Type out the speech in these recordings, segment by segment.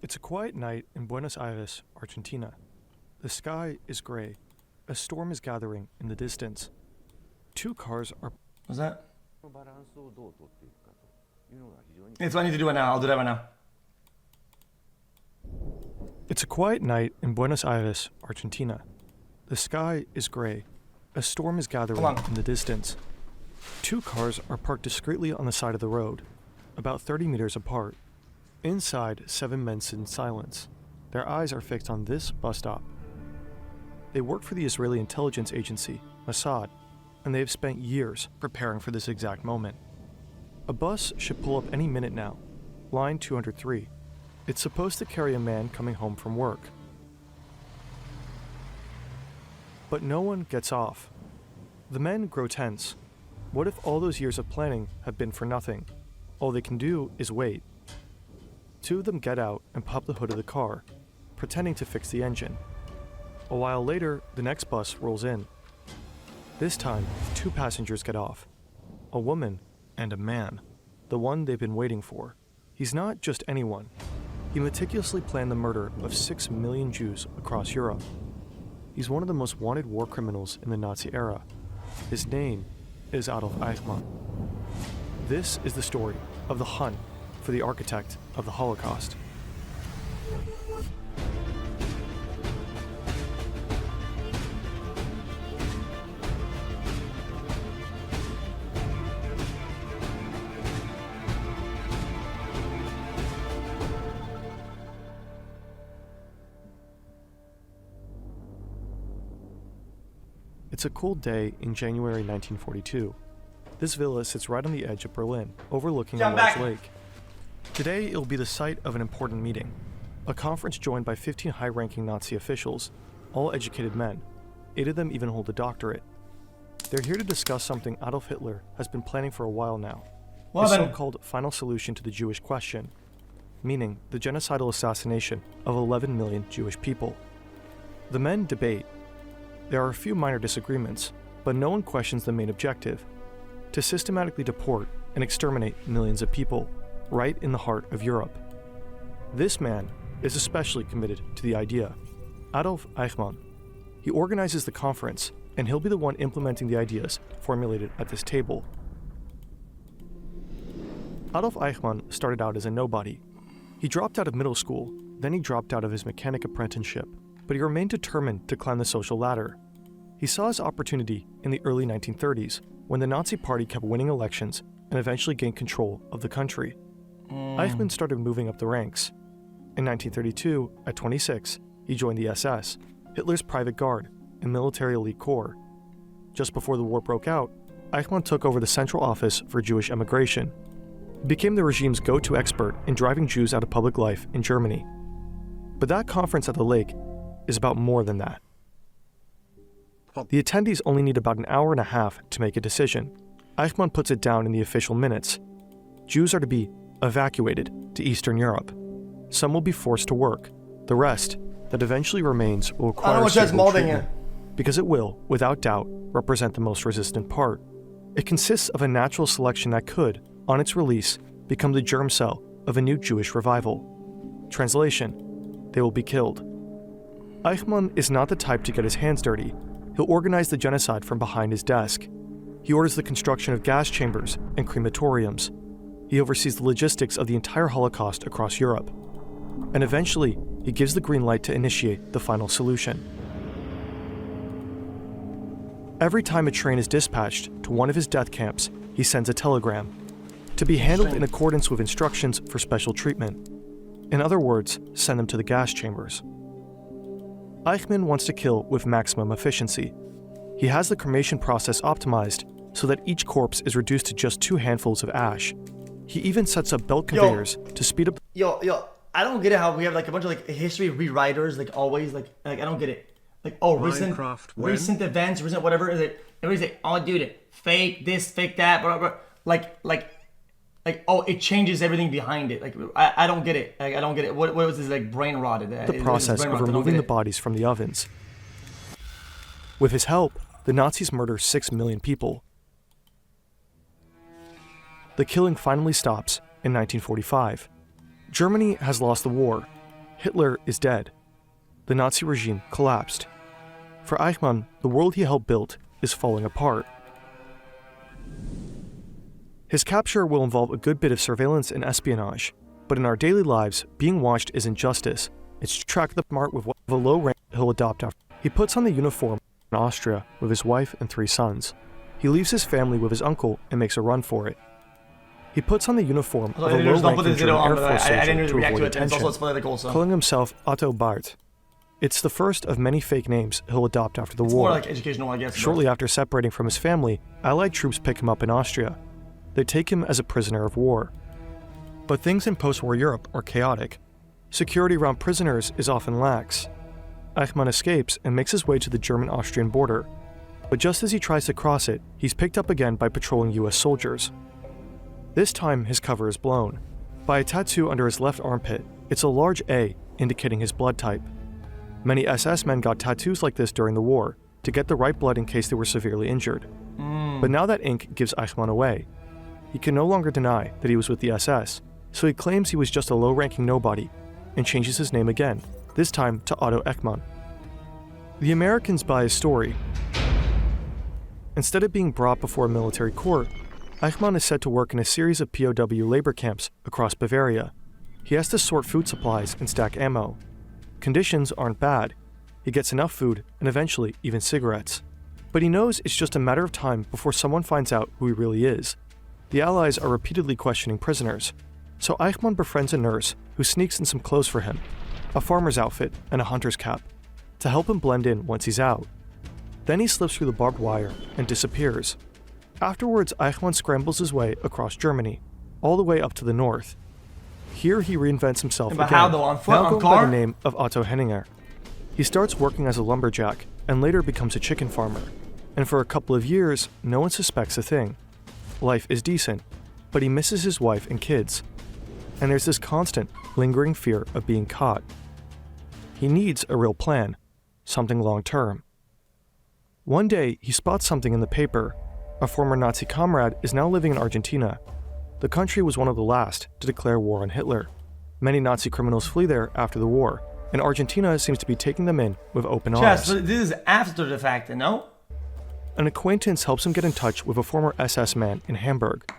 It's a quiet night in Buenos Aires, Argentina. The sky is gray. A storm is gathering in the distance. Two cars are... What's that? It's what I need to do it now. I'll do that right now. It's a quiet night in Buenos Aires, Argentina. The sky is gray. A storm is gathering in the distance. Two cars are parked discreetly on the side of the road, about 30 meters apart. Inside, 7 men sit in silence. Their eyes are fixed on this bus stop. They work for the Israeli intelligence agency, Mossad, and they have spent years preparing for this exact moment. A bus should pull up any minute now, line 203. It's supposed to carry a man coming home from work. But no one gets off. The men grow tense. What if all those years of planning have been for nothing? All they can do is wait. Two of them get out and pop the hood of the car, pretending to fix the engine. A while later, the next bus rolls in. This time, 2 passengers get off. A woman and a man, the one they've been waiting for. He's not just anyone. He meticulously planned the murder of 6 million Jews across Europe. He's one of the most wanted war criminals in the Nazi era. His name is Adolf Eichmann. This is the story of the hunt for the architect of the Holocaust. It's a cool day in January 1942. This villa sits right on the edge of Berlin, overlooking a large lake. Today, it'll be the site of an important meeting, a conference joined by 15 high-ranking Nazi officials, all educated men. 8 of them even hold a doctorate. They're here to discuss something Adolf Hitler has been planning for a while now, his so-called final solution to the Jewish question, meaning the genocidal assassination of 11 million Jewish people. The men debate. There are a few minor disagreements, but no one questions the main objective: to systematically deport and exterminate millions of people, right in the heart of Europe. This man is especially committed to the idea, Adolf Eichmann. He organizes the conference, and he'll be the one implementing the ideas formulated at this table. Adolf Eichmann started out as a nobody. He dropped out of middle school, then he dropped out of his mechanic apprenticeship, but he remained determined to climb the social ladder. He saw his opportunity in the early 1930s, when the Nazi Party kept winning elections and eventually gained control of the country. Eichmann started moving up the ranks. In 1932, at 26, he joined the SS, Hitler's private guard and military elite corps. Just before the war broke out, Eichmann took over the Central Office for Jewish Emigration. He became the regime's go-to expert in driving Jews out of public life in Germany. But that conference at the lake is about more than that. The attendees only need about an hour and a half to make a decision. Eichmann puts it down in the official minutes. Jews are to be evacuated to Eastern Europe. Some will be forced to work. The rest, that eventually remains, will require suitable treatment, because it will, without doubt, represent the most resistant part. It consists of a natural selection that could, on its release, become the germ cell of a new Jewish revival. Translation: they will be killed. Eichmann is not the type to get his hands dirty. He'll organize the genocide from behind his desk. He orders the construction of gas chambers and crematoriums. He oversees the logistics of the entire Holocaust across Europe. And eventually, he gives the green light to initiate the final solution. Every time a train is dispatched to one of his death camps, he sends a telegram, to be handled in accordance with instructions for special treatment. In other words, send them to the gas chambers. Eichmann wants to kill with maximum efficiency. He has the cremation process optimized so that each corpse is reduced to just 2 handfuls of ash. He even sets up belt conveyors to speed up. I don't get it how we have like a bunch of like history rewriters, like always, like I don't get it. Like, oh, recent events, recent whatever is it? Everybody's like, oh, dude, fake this, fake that, blah, blah, blah. Like, oh, it changes everything behind it. Like, I don't get it. Like, I don't get it. What was this, like, brain rotted? The process of removing the bodies from the ovens. With his help, the Nazis murder 6 million people. The killing finally stops in 1945. Germany has lost the war, Hitler is dead. The Nazi regime collapsed. For Eichmann, the world he helped build is falling apart. His capture will involve a good bit of surveillance and espionage, but in our daily lives, being watched isn't justice. It's to track the smart with a low rank he'll adopt after. He puts on the uniform in Austria with his wife and 3 sons. He leaves his family with his uncle and makes a run for it. He puts on the uniform of a low-ranking German Air Force soldier to avoid attention, calling himself Otto Barth. It's the first of many fake names he'll adopt after the war. More like educational, I guess. Shortly after separating from his family, Allied troops pick him up in Austria. They take him as a prisoner of war. But things in post-war Europe are chaotic. Security around prisoners is often lax. Eichmann escapes and makes his way to the German-Austrian border. But just as he tries to cross it, he's picked up again by patrolling US soldiers. This time, his cover is blown. By a tattoo under his left armpit, it's a large A, indicating his blood type. Many SS men got tattoos like this during the war, to get the right blood in case they were severely injured. But now that ink gives Eichmann away. He can no longer deny that he was with the SS, so he claims he was just a low-ranking nobody, and changes his name again, this time to Otto Eichmann. The Americans buy his story. Instead of being brought before a military court, Eichmann is set to work in a series of POW labor camps across Bavaria. He has to sort food supplies and stack ammo. Conditions aren't bad. He gets enough food and eventually even cigarettes. But he knows it's just a matter of time before someone finds out who he really is. The Allies are repeatedly questioning prisoners, so Eichmann befriends a nurse who sneaks in some clothes for him, a farmer's outfit and a hunter's cap, to help him blend in once he's out. Then he slips through the barbed wire and disappears. Afterwards, Eichmann scrambles his way across Germany, all the way up to the north. Here he reinvents himself again, how though? On foot, now on going car? by the name of Otto Henninger. He starts working as a lumberjack and later becomes a chicken farmer. And for a couple of years, no one suspects a thing. Life is decent, but he misses his wife and kids. And there's this constant, lingering fear of being caught. He needs a real plan, something long-term. One day, he spots something in the paper. A former Nazi comrade is now living in Argentina. The country was one of the last to declare war on Hitler. Many Nazi criminals flee there after the war, and Argentina seems to be taking them in with open arms. Yes, so this is after the fact, no? An acquaintance helps him get in touch with a former SS man in Hamburg.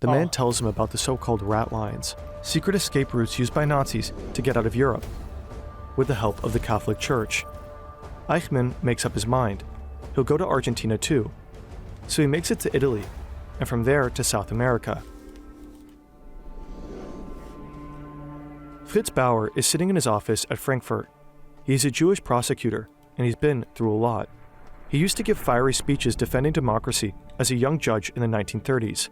The man tells him about the so-called rat lines, secret escape routes used by Nazis to get out of Europe, with the help of the Catholic Church. Eichmann makes up his mind. He'll go to Argentina too. So he makes it to Italy, and from there to South America. Fritz Bauer is sitting in his office at Frankfurt. He's a Jewish prosecutor, and he's been through a lot. He used to give fiery speeches defending democracy as a young judge in the 1930s.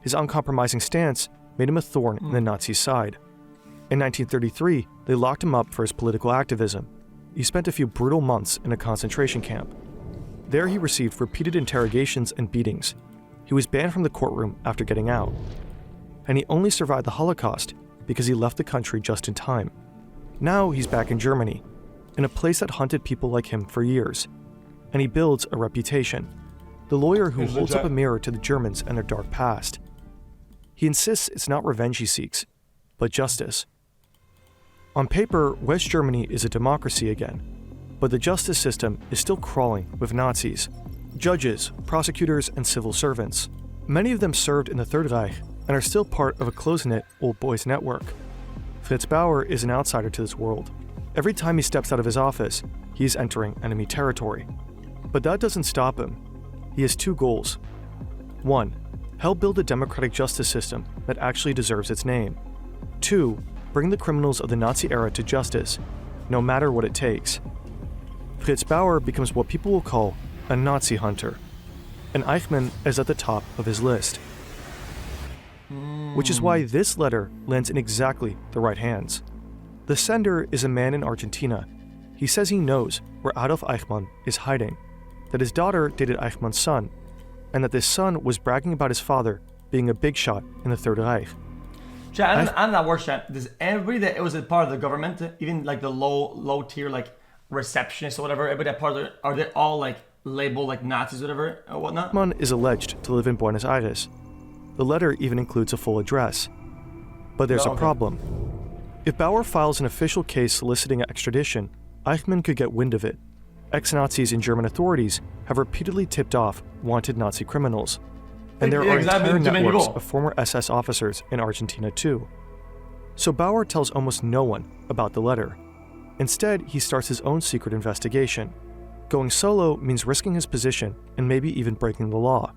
His uncompromising stance made him a thorn in the Nazi side. In 1933, they locked him up for his political activism. He spent a few brutal months in a concentration camp. There he received repeated interrogations and beatings. He was banned from the courtroom after getting out. And he only survived the Holocaust because he left the country just in time. Now he's back in Germany, in a place that hunted people like him for years. And he builds a reputation. The lawyer who holds up a mirror to the Germans and their dark past. He insists it's not revenge he seeks, but justice. On paper, West Germany is a democracy again, but the justice system is still crawling with Nazis. Judges, prosecutors, and civil servants. Many of them served in the Third Reich and are still part of a close-knit old boys network. Fritz Bauer is an outsider to this world. Every time he steps out of his office, he is entering enemy territory. But that doesn't stop him. He has 2 goals. 1. Help build a democratic justice system that actually deserves its name. 2. Bring the criminals of the Nazi era to justice, no matter what it takes. Fritz Bauer becomes what people will call a Nazi hunter, and Eichmann is at the top of his list. Which is why this letter lands in exactly the right hands. The sender is a man in Argentina. He says he knows where Adolf Eichmann is hiding, that his daughter dated Eichmann's son, and that this son was bragging about his father being a big shot in the Third Reich. I'm not worse, chat. Does everybody that it was a part of the government, even like the low tier like receptionists or whatever, everybody that part of are they all like labeled like Nazis or whatever or whatnot? Eichmann is alleged to live in Buenos Aires. The letter even includes a full address. But there's a problem. If Bauer files an official case soliciting extradition, Eichmann could get wind of it. Ex-Nazis and German authorities have repeatedly tipped off wanted Nazi criminals. And there are entire networks of former SS officers in Argentina too. So Bauer tells almost no one about the letter. Instead, he starts his own secret investigation. Going solo means risking his position and maybe even breaking the law.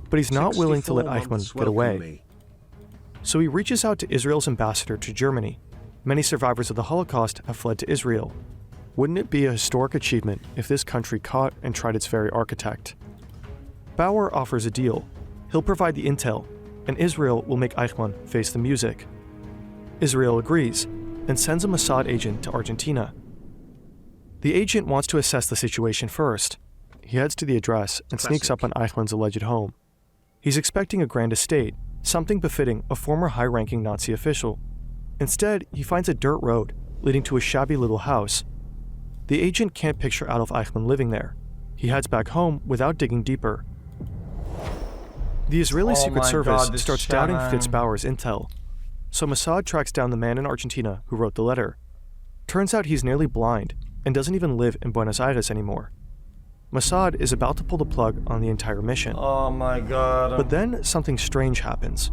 But he's not willing to let Eichmann get away. So he reaches out to Israel's ambassador to Germany. Many survivors of the Holocaust have fled to Israel. Wouldn't it be a historic achievement if this country caught and tried its very architect? Bauer offers a deal. He'll provide the intel, and Israel will make Eichmann face the music. Israel agrees, and sends a Mossad agent to Argentina. The agent wants to assess the situation first. He heads to the address and sneaks up on Eichmann's alleged home. He's expecting a grand estate, something befitting a former high-ranking Nazi official. Instead, he finds a dirt road leading to a shabby little house. The agent can't picture Adolf Eichmann living there. He heads back home without digging deeper. The Israeli Secret Service starts doubting Fritz Bauer's intel. So Mossad tracks down the man in Argentina who wrote the letter. Turns out he's nearly blind and doesn't even live in Buenos Aires anymore. Mossad is about to pull the plug on the entire mission. Oh my god. But then something strange happens.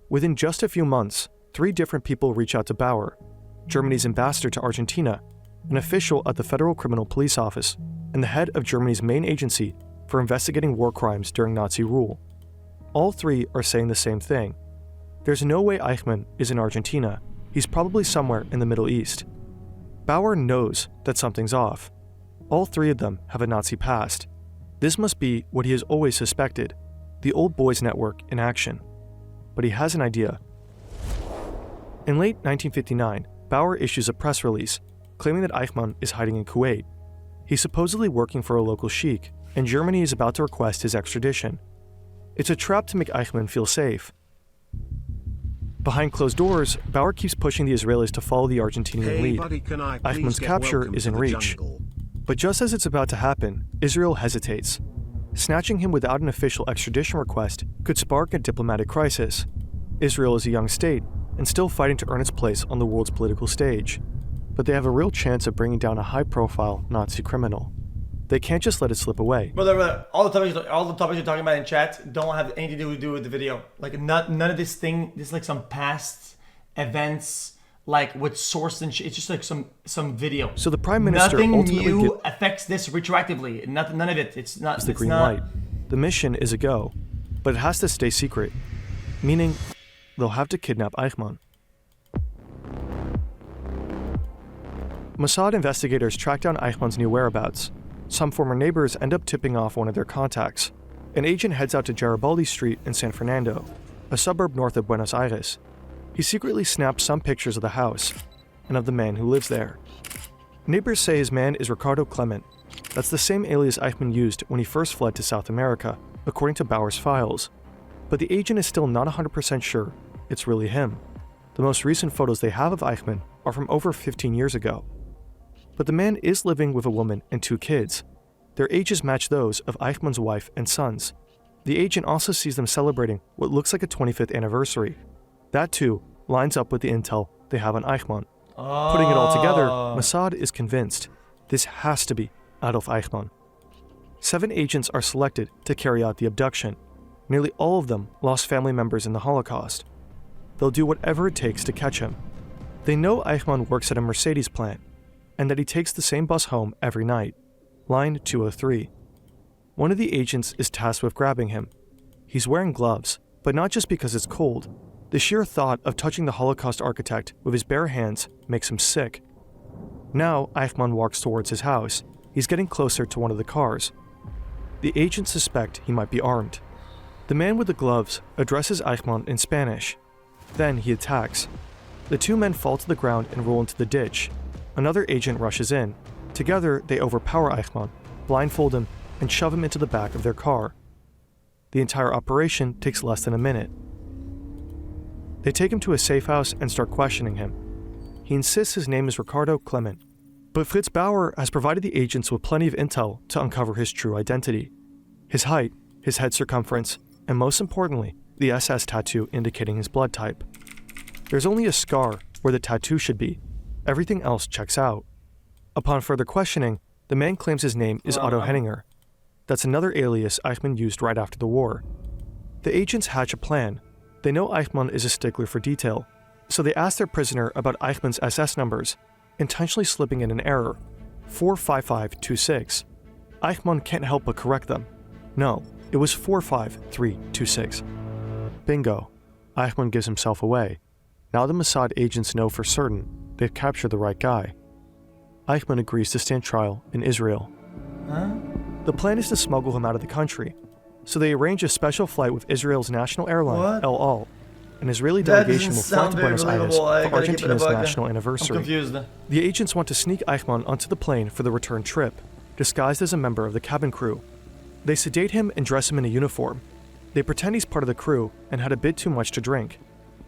Within just a few months, 3 different people reach out to Bauer: Germany's ambassador to Argentina, an official at the Federal Criminal Police Office, and the head of Germany's main agency for investigating war crimes during Nazi rule. All 3 are saying the same thing. There's no way Eichmann is in Argentina. He's probably somewhere in the Middle East. Bauer knows that something's off. All 3 of them have a Nazi past. This must be what he has always suspected, the old boys network in action. But he has an idea. In late 1959, Bauer issues a press release claiming that Eichmann is hiding in Kuwait. He's supposedly working for a local sheik, and Germany is about to request his extradition. It's a trap to make Eichmann feel safe. Behind closed doors, Bauer keeps pushing the Israelis to follow the Argentinian lead. Eichmann's capture is in reach. But just as it's about to happen, Israel hesitates. Snatching him without an official extradition request could spark a diplomatic crisis. Israel is a young state and still fighting to earn its place on the world's political stage. But they have a real chance of bringing down a high-profile Nazi criminal. They can't just let it slip away. Brother, all the topics you're talking about in chat don't have anything to do with the video. Like none of this thing. This is like some past events, like with source and shit. It's just like some video. So the prime minister nothing ultimately new affects this retroactively. None of it. It's not. It's the green light. The mission is a go, but it has to stay secret. Meaning, they'll have to kidnap Eichmann. Mossad investigators track down Eichmann's new whereabouts. Some former neighbors end up tipping off one of their contacts. An agent heads out to Garibaldi Street in San Fernando, a suburb north of Buenos Aires. He secretly snaps some pictures of the house and of the man who lives there. Neighbors say his man is Ricardo Clement. That's the same alias Eichmann used when he first fled to South America, according to Bauer's files. But the agent is still not 100% sure it's really him. The most recent photos they have of Eichmann are from over 15 years ago. But the man is living with a woman and 2 kids. Their ages match those of Eichmann's wife and sons. The agent also sees them celebrating what looks like a 25th anniversary. That too lines up with the intel they have on Eichmann. Putting it all together, Mossad is convinced this has to be Adolf Eichmann. 7 agents are selected to carry out the abduction. Nearly all of them lost family members in the Holocaust. They'll do whatever it takes to catch him. They know Eichmann works at a Mercedes plant, and that he takes the same bus home every night, line 203. One of the agents is tasked with grabbing him. He's wearing gloves, but not just because it's cold. The sheer thought of touching the Holocaust architect with his bare hands makes him sick. Now, Eichmann walks towards his house. He's getting closer to one of the cars. The agents suspect he might be armed. The man with the gloves addresses Eichmann in Spanish. Then he attacks. The 2 men fall to the ground and roll into the ditch. Another agent rushes in. Together, they overpower Eichmann, blindfold him, and shove him into the back of their car. The entire operation takes less than a minute. They take him to a safe house and start questioning him. He insists his name is Ricardo Clement, but Fritz Bauer has provided the agents with plenty of intel to uncover his true identity. His height, his head circumference, and most importantly, the SS tattoo indicating his blood type. There's only a scar where the tattoo should be. Everything else checks out. Upon further questioning, the man claims his name is Otto Henninger. That's another alias Eichmann used right after the war. The agents hatch a plan. They know Eichmann is a stickler for detail, so they ask their prisoner about Eichmann's SS numbers, intentionally slipping in an error, 45526. Eichmann can't help but correct them. No, it was 45326. Bingo. Eichmann gives himself away. Now the Mossad agents know for certain they've captured the right guy. Eichmann agrees to stand trial in Israel. The plan is to smuggle him out of the country, so they arrange a special flight with Israel's national airline, El Al. An Israeli delegation will fly to Buenos Aires for Argentina's national anniversary. I'm confused. The agents want to sneak Eichmann onto the plane for the return trip, disguised as a member of the cabin crew. They sedate him and dress him in a uniform. They pretend he's part of the crew and had a bit too much to drink.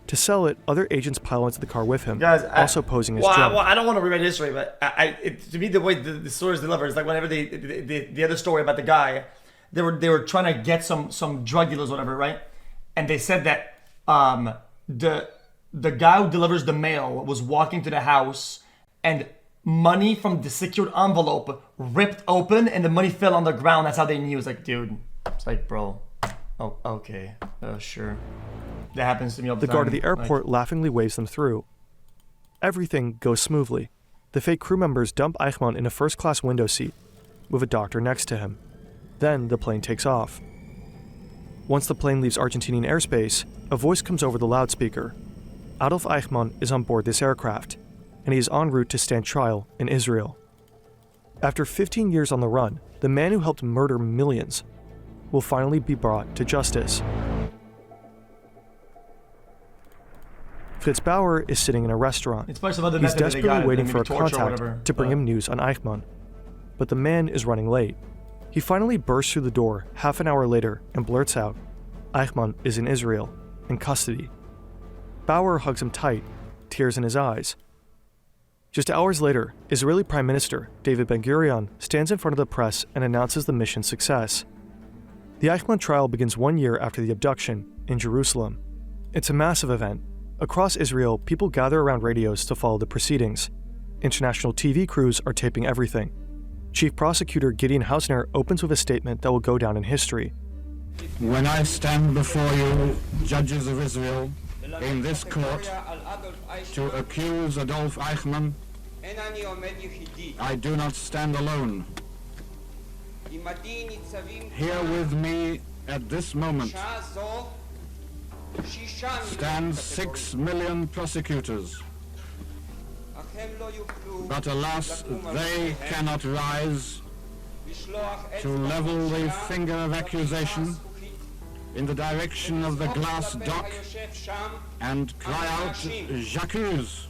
To sell it, other agents pile into the car with him, also posing as drunk. I don't want to rewrite history, but to me, the way the story is delivered is like whenever the other story about the guy, they were trying to get some drug dealers, whatever, right? And they said that the guy who delivers the mail was walking to the house, and money from the secured envelope ripped open, and the money fell on the ground. That's how they knew. It's like, dude, it's like, bro, oh, okay, sure. That happens to me all the time. The guard at the airport laughingly waves them through. Everything goes smoothly. The fake crew members dump Eichmann in a first-class window seat, with a doctor next to him. Then the plane takes off. Once the plane leaves Argentinian airspace, a voice comes over the loudspeaker. Adolf Eichmann is on board this aircraft, and he is en route to stand trial in Israel. After 15 years on the run, the man who helped murder millions will finally be brought to justice. Fritz Bauer is sitting in a restaurant. He's desperately waiting for a contact to bring him news on Eichmann. But the man is running late. He finally bursts through the door half an hour later and blurts out, Eichmann is in Israel, in custody. Bauer hugs him tight, tears in his eyes. Just hours later, Israeli Prime Minister David Ben-Gurion stands in front of the press and announces the mission's success. The Eichmann trial begins 1 year after the abduction in Jerusalem. It's a massive event. Across Israel, people gather around radios to follow the proceedings. International TV crews are taping everything. Chief Prosecutor Gideon Hausner opens with a statement that will go down in history. When I stand before you, judges of Israel, in this court, to accuse Adolf Eichmann, I do not stand alone. Here with me at this moment stand 6 million prosecutors. But alas, they cannot rise to level the finger of accusation in the direction of the glass dock and cry out, j'accuse,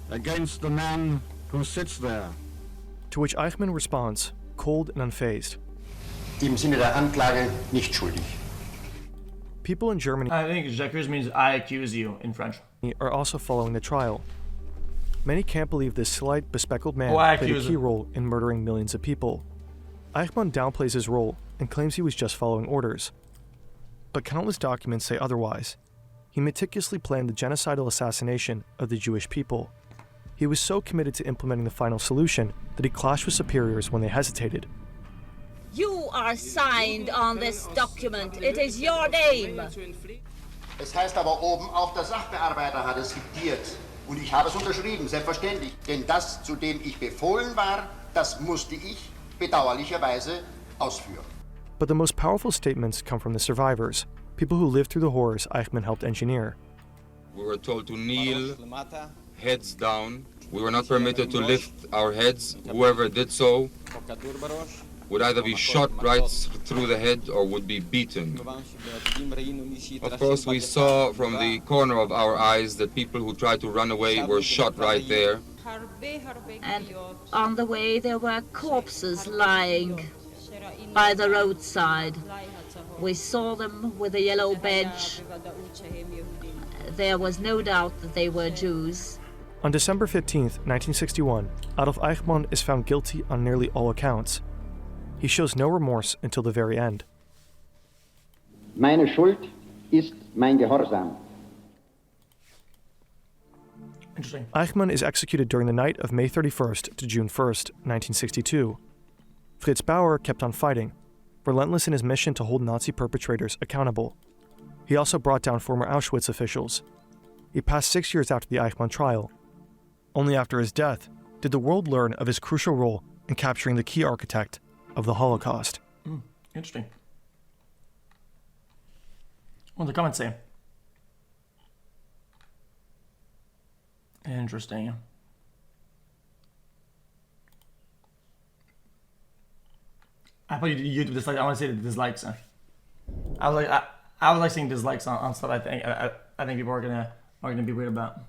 against the man who sits there. To which Eichmann responds, cold and unfazed. Im Sinne der Anklage nicht schuldig. People in Germany, I think j'accuse means I accuse you in French, are also following the trial. Many can't believe this slight, bespectacled man played a key role in murdering millions of people. Eichmann downplays his role and claims he was just following orders. But countless documents say otherwise. He meticulously planned the genocidal assassination of the Jewish people. He was so committed to implementing the final solution that he clashed with superiors when they hesitated. You are signed on this document. It is your name. Es heißt aber oben, auch der Sachbearbeiter hat es diktiert. Und ich habe es unterschrieben, selbstverständlich. Denn das, zu dem ich befohlen war, das musste ich bedauerlicherweise ausführen. But the most powerful statements come from the survivors, people who lived through the horrors Eichmann helped engineer. We were told to kneel, heads down. We were not permitted to lift our heads. Whoever did so would either be shot right through the head or would be beaten. Of course, we saw from the corner of our eyes that people who tried to run away were shot right there. And on the way there were corpses lying by the roadside. We saw them with a yellow badge. There was no doubt that they were Jews. On December 15th, 1961, Adolf Eichmann is found guilty on nearly all accounts. He shows no remorse until the very end. Meine Schuld ist mein Gehorsam. Interesting. Eichmann is executed during the night of May 31st to June 1st, 1962. Fritz Bauer kept on fighting, relentless in his mission to hold Nazi perpetrators accountable. He also brought down former Auschwitz officials. He passed 6 years after the Eichmann trial. Only after his death did the world learn of his crucial role in capturing the key architect of the Holocaust. Interesting. What do the comments say? Interesting. I put YouTube dislikes. I want to say the dislikes. I was like seeing dislikes on stuff. I think people are gonna be weird about.